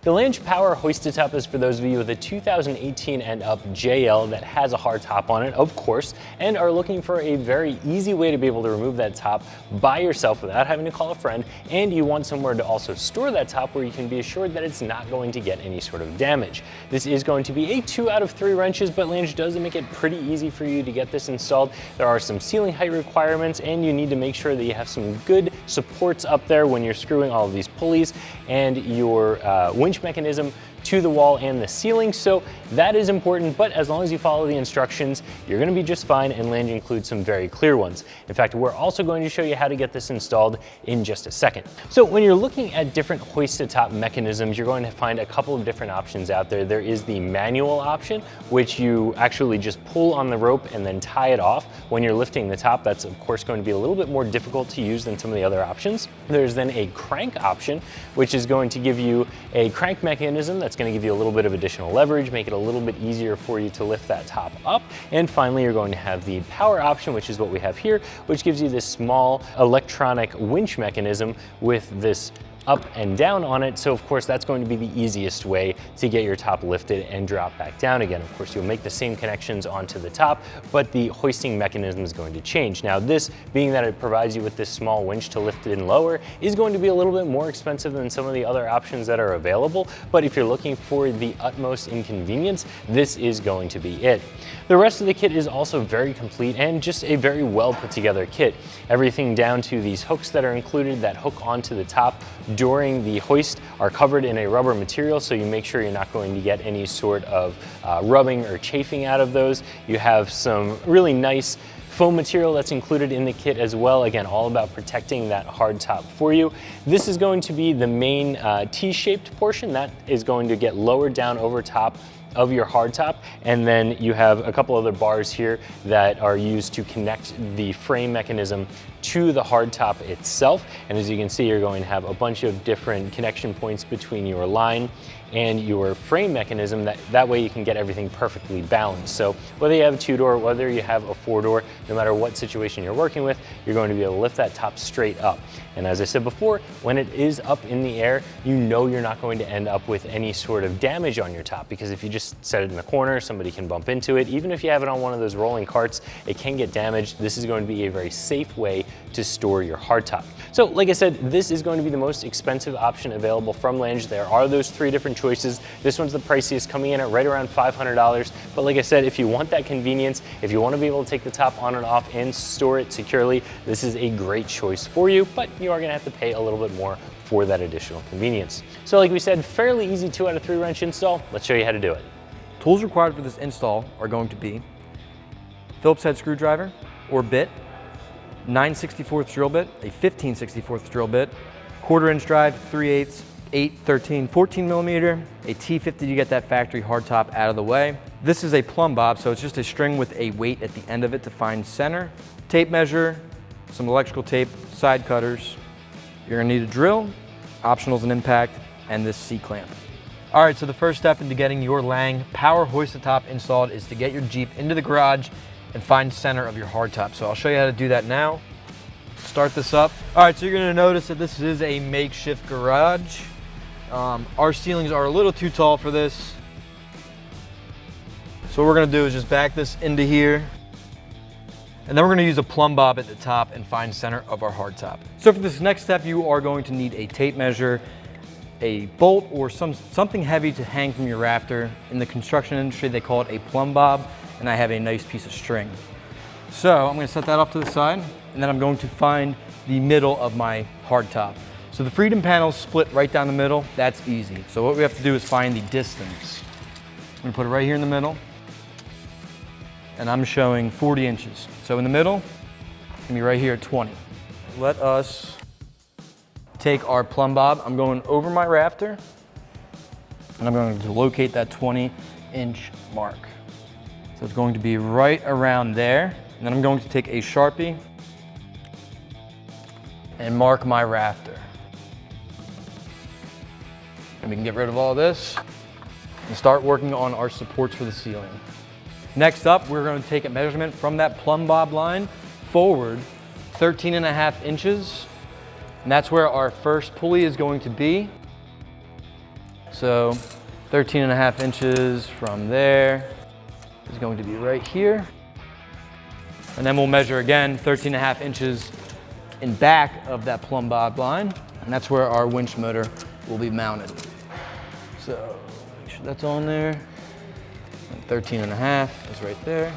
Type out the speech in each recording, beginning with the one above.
The Lange Power Hoist-A-Top is for those of you with a 2018 and up JL that has a hard top on it, of course, and are looking for a very easy way to be able to remove that top by yourself without having to call a friend, and you want somewhere to also store that top where you can be assured that it's not going to get any sort of damage. This is going to be a 2 out of 3 wrenches, but Lange does make it pretty easy for you to get this installed. There are some ceiling height requirements, and you need to make sure that you have some good supports up there when you're screwing all of these pulleys and your winch mechanism to the wall and the ceiling, so that is important, but as long as you follow the instructions, you're going to be just fine, and Lange includes some very clear ones. In fact, we're also going to show you how to get this installed in just a second. So when you're looking at different hoist-a-top mechanisms, you're going to find a couple of different options out there. There is the manual option, which you actually just pull on the rope and then tie it off when you're lifting the top. That's of course going to be a little bit more difficult to use than some of the other options. There's then a crank option, which is going to give you a crank mechanism that's going to give you a little bit of additional leverage, make it a little bit easier for you to lift that top up. And finally, you're going to have the power option, which is what we have here, which gives you this small electronic winch mechanism with this up and down on it. So of course that's going to be the easiest way to get your top lifted and drop back down again. Of course you'll make the same connections onto the top, but the hoisting mechanism is going to change. Now this, being that it provides you with this small winch to lift it and lower, is going to be a little bit more expensive than some of the other options that are available, but if you're looking for the utmost inconvenience, this is going to be it. The rest of the kit is also very complete and just a very well put together kit. Everything down to these hooks that are included that hook onto the top during the hoist are covered in a rubber material, so you make sure you're not going to get any sort of rubbing or chafing out of those. You have some really nice foam material that's included in the kit as well. Again, all about protecting that hard top for you. This is going to be the main T-shaped portion that is going to get lowered down over top of your hardtop, and then you have a couple other bars here that are used to connect the frame mechanism to the hardtop itself. And as you can see, you're going to have a bunch of different connection points between your line and your frame mechanism. That way you can get everything perfectly balanced. So whether you have a 2-door, whether you have a 4-door, no matter what situation you're working with, you're going to be able to lift that top straight up. And as I said before, when it is up in the air, you know you're not going to end up with any sort of damage on your top, because if you just set it in the corner, somebody can bump into it. Even if you have it on one of those rolling carts, it can get damaged. This is going to be a very safe way to store your hardtop. So like I said, this is going to be the most expensive option available from Lange. There are those 3 different choices. This one's the priciest, coming in at right around $500. But like I said, if you want that convenience, if you want to be able to take the top on and off and store it securely, this is a great choice for you, but you are going to have to pay a little bit more for that additional convenience. So like we said, fairly easy 2 out of 3 wrench install. Let's show you how to do it. Tools required for this install are going to be Phillips head screwdriver or bit, 9/64 drill bit, a 15/64 drill bit, 1/4 inch drive, 3/8, 8, 13, 14 millimeter, a T50 to get that factory hardtop out of the way. This is a plumb bob, so it's just a string with a weight at the end of it to find center. Tape measure, some electrical tape, side cutters. You're gonna need a drill, optionals and impact, and this C-clamp. All right, so the first step into getting your Lange Power Hoist-A-Top installed is to get your Jeep into the garage and find center of your hardtop. So I'll show you how to do that now. Start this up. All right, so you're gonna notice that this is a makeshift garage. Our ceilings are a little too tall for this. So what we're gonna do is just back this into here. And then we're gonna use a plumb bob at the top and find center of our hardtop. So for this next step, you are going to need a tape measure, a bolt, or something heavy to hang from your rafter. In the construction industry, they call it a plumb bob, and I have a nice piece of string. So I'm gonna set that off to the side, and then I'm going to find the middle of my hardtop. So the freedom panel's split right down the middle. That's easy. So what we have to do is find the distance. I'm gonna put it right here in the middle, and I'm showing 40 inches. So in the middle, it's gonna be right here at 20. Let us take our plumb bob. I'm going over my rafter, and I'm going to locate that 20-inch mark. So it's going to be right around there. And then I'm going to take a Sharpie and mark my rafter. And we can get rid of all this and start working on our supports for the ceiling. Next up, we're going to take a measurement from that plumb bob line forward 13.5 inches. And that's where our first pulley is going to be. So 13.5 inches from there is going to be right here. And then we'll measure again 13.5 inches in back of that plumb bob line. And that's where our winch motor will be mounted. So make sure that's on there. And 13.5 is right there.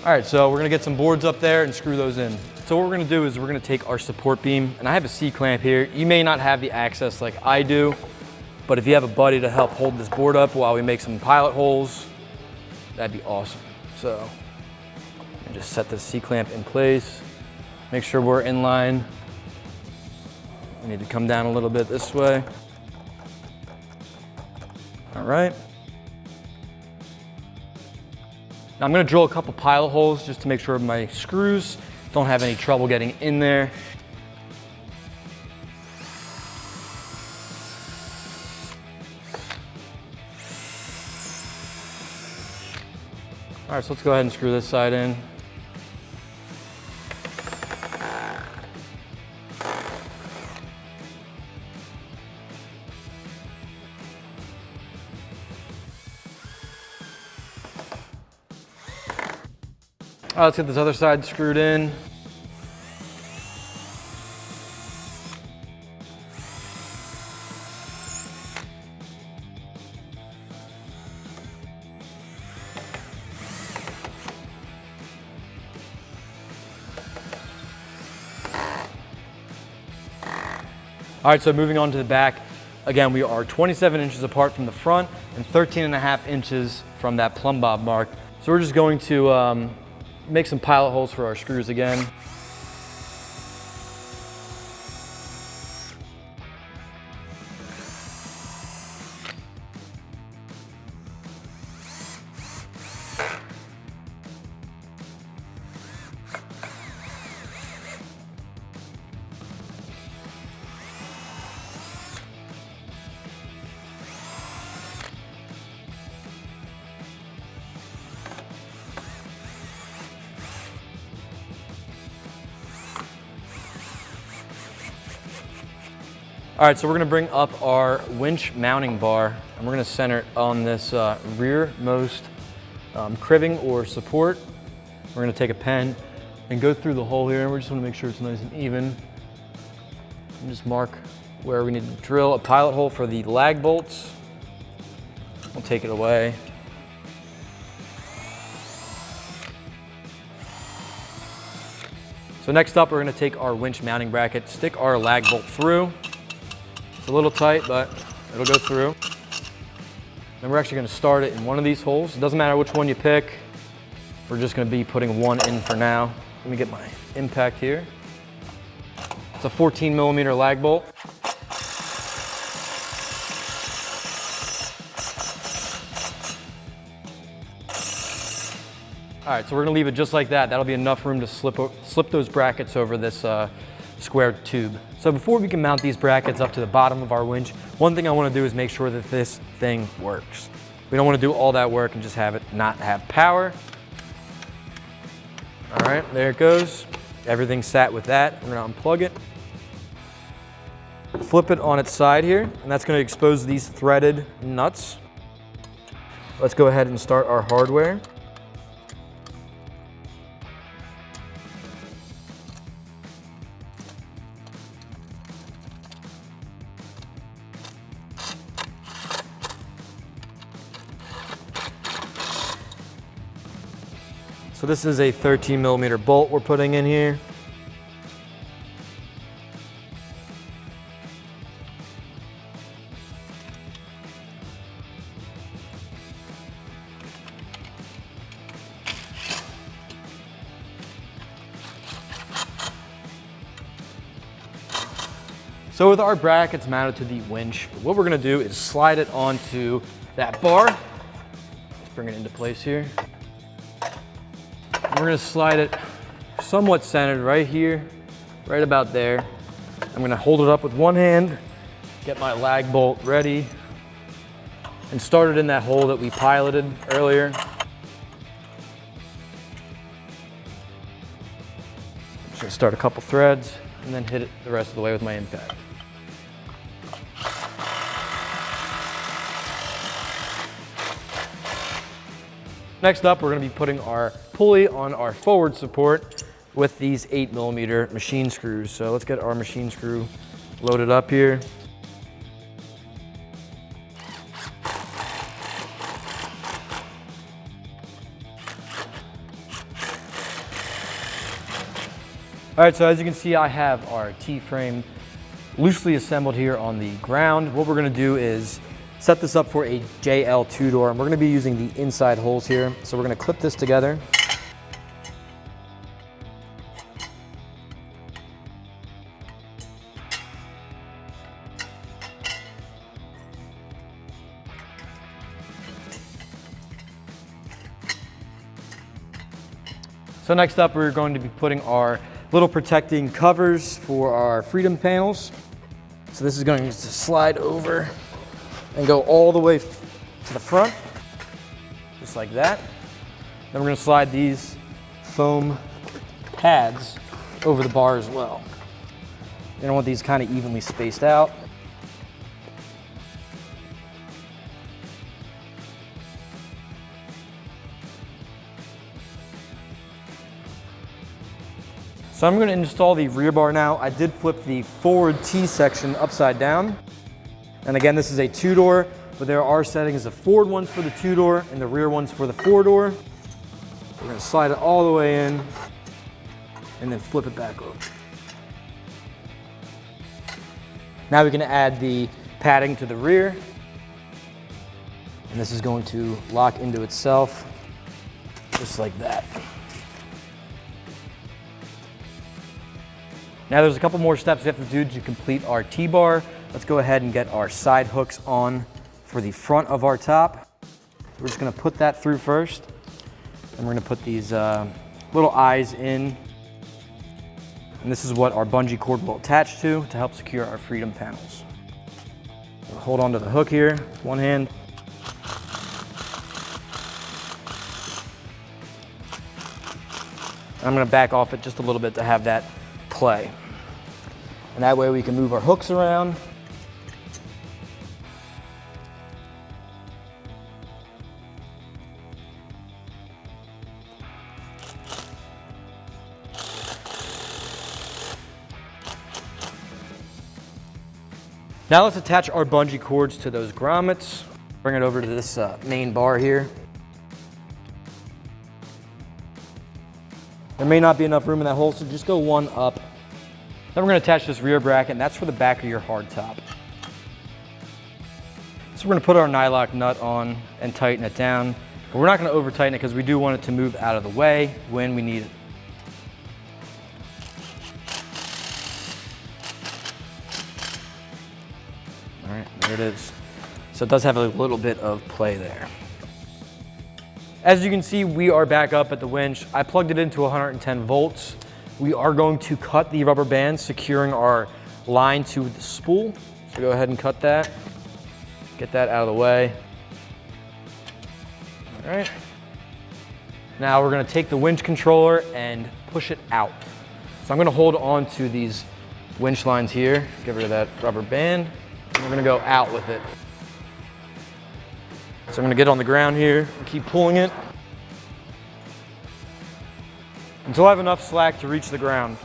All right, so we're gonna get some boards up there and screw those in. So what we're gonna do is we're gonna take our support beam, and I have a C-clamp here. You may not have the access like I do, but if you have a buddy to help hold this board up while we make some pilot holes, that'd be awesome. So just set the C-clamp in place. Make sure we're in line. We need to come down a little bit this way. All right. Now I'm gonna drill a couple pilot holes just to make sure my screws don't have any trouble getting in there. All right, so let's go ahead and screw this side in. All right, let's get this other side screwed in. All right, so moving on to the back. Again, we are 27 inches apart from the front and 13.5 inches from that plumb bob mark. So we're just going to make some pilot holes for our screws again. All right, so we're gonna bring up our winch mounting bar and we're gonna center it on this rearmost cribbing or support. We're gonna take a pen and go through the hole here, and we just wanna make sure it's nice and even. And just mark where we need to drill a pilot hole for the lag bolts. We'll take it away. So next up, we're gonna take our winch mounting bracket, stick our lag bolt through. It's a little tight, but it'll go through. Then we're actually gonna start it in one of these holes. It doesn't matter which one you pick. We're just gonna be putting one in for now. Let me get my impact here. It's a 14mm lag bolt. All right, so we're gonna leave it just like that. That'll be enough room to slip those brackets over this square tube. So before we can mount these brackets up to the bottom of our winch, one thing I wanna do is make sure that this thing works. We don't wanna do all that work and just have it not have power. All right, there it goes. Everything's sat with that. We're gonna unplug it. Flip it on its side here, and that's gonna expose these threaded nuts. Let's go ahead and start our hardware. So this is a 13mm bolt we're putting in here. So with our brackets mounted to the winch, what we're gonna do is slide it onto that bar. Let's bring it into place here. We're gonna slide it somewhat centered right here, right about there. I'm gonna hold it up with one hand, get my lag bolt ready, and start it in that hole that we piloted earlier. Just gonna start a couple threads and then hit it the rest of the way with my impact. Next up, we're gonna be putting our pulley on our forward support with these 8mm machine screws. So let's get our machine screw loaded up here. All right, so as you can see, I have our T-frame loosely assembled here on the ground. What we're gonna do is set this up for a JL 2-door, and we're gonna be using the inside holes here. So we're gonna clip this together. So next up, we're going to be putting our little protecting covers for our freedom panels. So this is going to slide over and go all the way to the front, just like that. Then we're going to slide these foam pads over the bar as well. You don't want these kind of evenly spaced out. So I'm going to install the rear bar now. I did flip the forward T section upside down. And again, this is a 2-door, but there are settings, the forward ones for the 2-door and the rear ones for the 4-door. We're going to slide it all the way in and then flip it back over. Now we're going to add the padding to the rear. And this is going to lock into itself just like that. Now there's a couple more steps we have to do to complete our T-bar. Let's go ahead and get our side hooks on for the front of our top. We're just gonna put that through first. And we're gonna put these little eyes in. And this is what our bungee cord will attach to help secure our freedom panels. We'll hold on to the hook here, one hand. I'm gonna back off it just a little bit to have that play. And that way we can move our hooks around. Now let's attach our bungee cords to those grommets. Bring it over to this main bar here. There may not be enough room in that hole, so just go one up. Then we're going to attach this rear bracket, and that's for the back of your hardtop. So we're going to put our nylock nut on and tighten it down. But we're not going to over tighten it because we do want it to move out of the way when we need it. All right, there it is. So it does have a little bit of play there. As you can see, we are back up at the winch. I plugged it into 110 volts. We are going to cut the rubber band securing our line to the spool. So go ahead and cut that. Get that out of the way. All right. Now we're gonna take the winch controller and push it out. So I'm gonna hold on to these winch lines here, get rid of that rubber band, and we're gonna go out with it. So I'm gonna get on the ground here and keep pulling it until I have enough slack to reach the ground.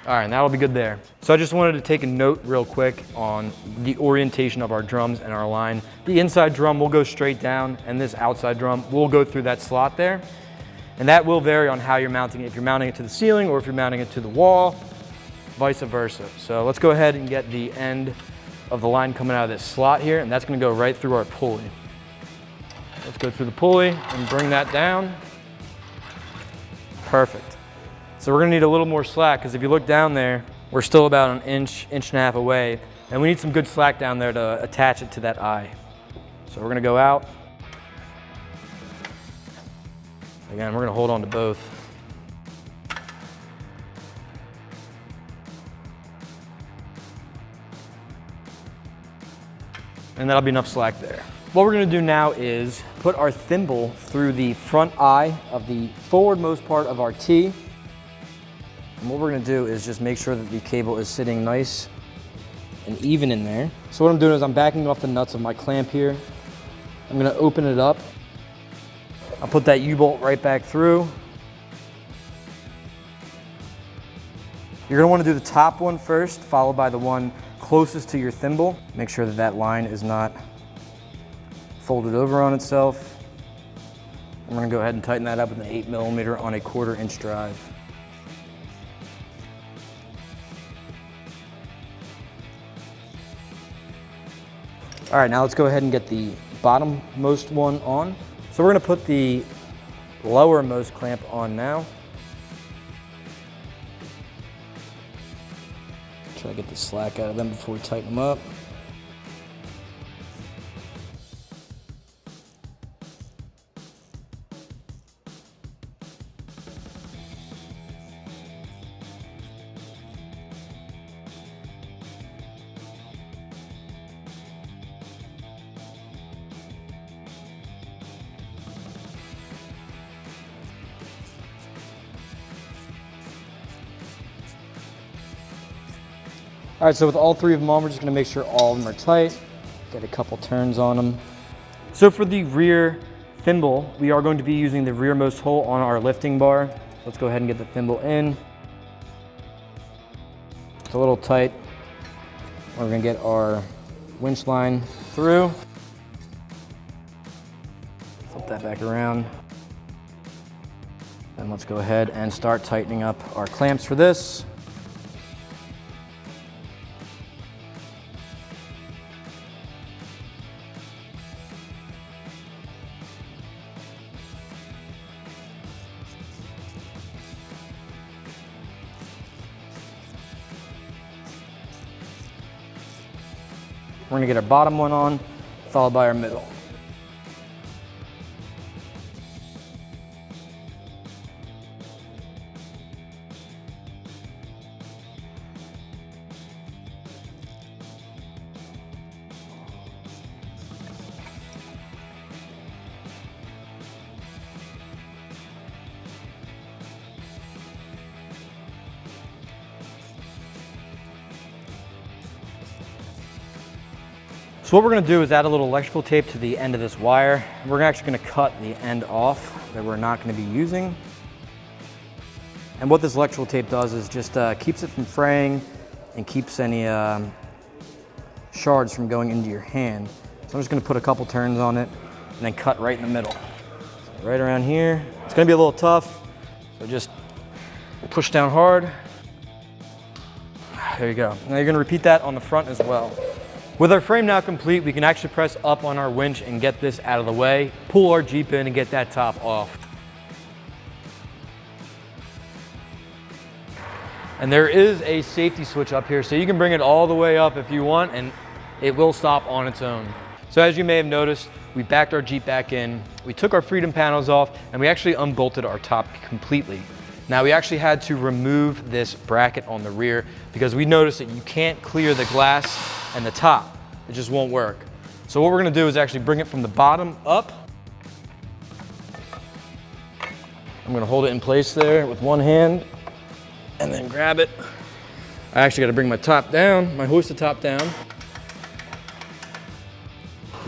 All right, that'll be good there. So I just wanted to take a note real quick on the orientation of our drums and our line. The inside drum will go straight down, and this outside drum will go through that slot there. And that will vary on how you're mounting it. If you're mounting it to the ceiling or if you're mounting it to the wall, vice versa. So let's go ahead and get the end of the line coming out of this slot here, and that's gonna go right through our pulley. Let's go through the pulley and bring that down. Perfect. So we're gonna need a little more slack because if you look down there, we're still about an inch, inch and a half away, and we need some good slack down there to attach it to that eye. So we're gonna go out. Again, we're gonna hold on to both. And that'll be enough slack there. What we're gonna do now is put our thimble through the front eye of the forwardmost part of our T. And what we're gonna do is just make sure that the cable is sitting nice and even in there. So what I'm doing is I'm backing off the nuts of my clamp here, I'm gonna open it up. I'll put that U-bolt right back through. You're gonna wanna do the top one first, followed by the one closest to your thimble. Make sure that that line is not folded over on itself. I'm gonna go ahead and tighten that up with an 8mm on a 1/4 inch drive. All right, now let's go ahead and get the bottommost one on. So we're gonna put the lowermost clamp on now. Try to get the slack out of them before we tighten them up. All right, so with all 3 of them on, we're just gonna make sure all of them are tight. Get a couple turns on them. So for the rear thimble, we are going to be using the rearmost hole on our lifting bar. Let's go ahead and get the thimble in. It's a little tight. We're gonna get our winch line through. Flip that back around. Then let's go ahead and start tightening up our clamps for this. We're gonna get our bottom one on, followed by our middle. So what we're gonna do is add a little electrical tape to the end of this wire. We're actually gonna cut the end off that we're not gonna be using. And what this electrical tape does is just keeps it from fraying and keeps any shards from going into your hand. So I'm just gonna put a couple turns on it and then cut right in the middle. So right around here. It's gonna be a little tough, so just push down hard. There you go. Now you're gonna repeat that on the front as well. With our frame now complete, we can actually press up on our winch and get this out of the way, pull our Jeep in and get that top off. And there is a safety switch up here, so you can bring it all the way up if you want, and it will stop on its own. So as you may have noticed, we backed our Jeep back in, we took our freedom panels off, and we actually unbolted our top completely. Now we actually had to remove this bracket on the rear because we noticed that you can't clear the glass and the top. It just won't work. So what we're gonna do is actually bring it from the bottom up. I'm gonna hold it in place there with one hand and then grab it. I actually gotta bring my top down, my hoist-A-Top down.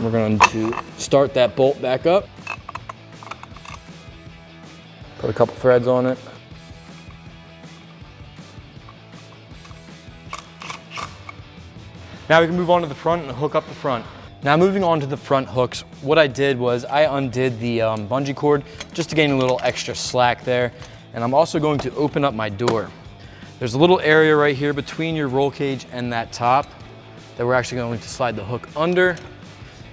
We're going to start that bolt back up. Put a couple threads on it. Now we can move on to the front and hook up the front. Now moving on to the front hooks, what I did was I undid the bungee cord just to gain a little extra slack there. And I'm also going to open up my door. There's a little area right here between your roll cage and that top that we're actually going to slide the hook under.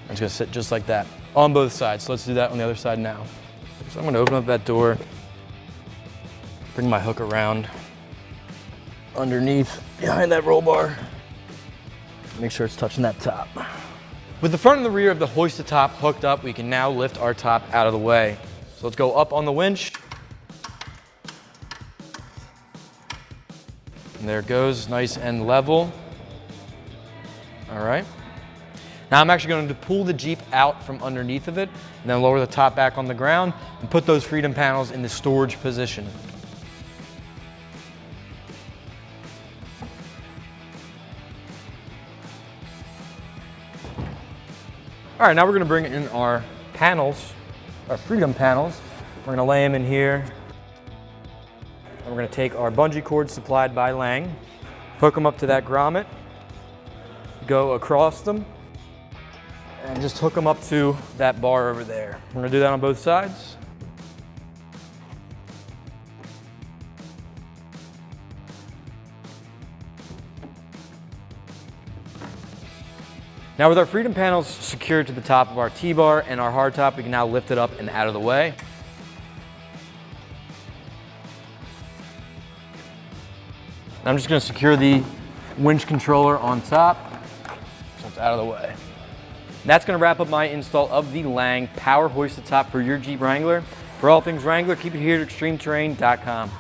It's gonna sit just like that on both sides. So let's do that on the other side now. So I'm gonna open up that door, bring my hook around underneath behind that roll bar. Make sure it's touching that top. With the front and the rear of the hoist-A-Top hooked up, we can now lift our top out of the way. So let's go up on the winch. And there it goes, nice and level. All right. Now I'm actually going to pull the Jeep out from underneath of it and then lower the top back on the ground and put those freedom panels in the storage position. All right, now we're gonna bring in our panels, our Freedom panels. We're gonna lay them in here. And we're gonna take our bungee cords supplied by Lange, hook them up to that grommet, go across them, and just hook them up to that bar over there. We're gonna do that on both sides. Now with our Freedom panels secured to the top of our T-bar and our hardtop, we can now lift it up and out of the way. I'm just gonna secure the winch controller on top, so it's out of the way. And that's gonna wrap up my install of the Lange Power Hoist-A-Top for your Jeep Wrangler. For all things Wrangler, keep it here at ExtremeTerrain.com.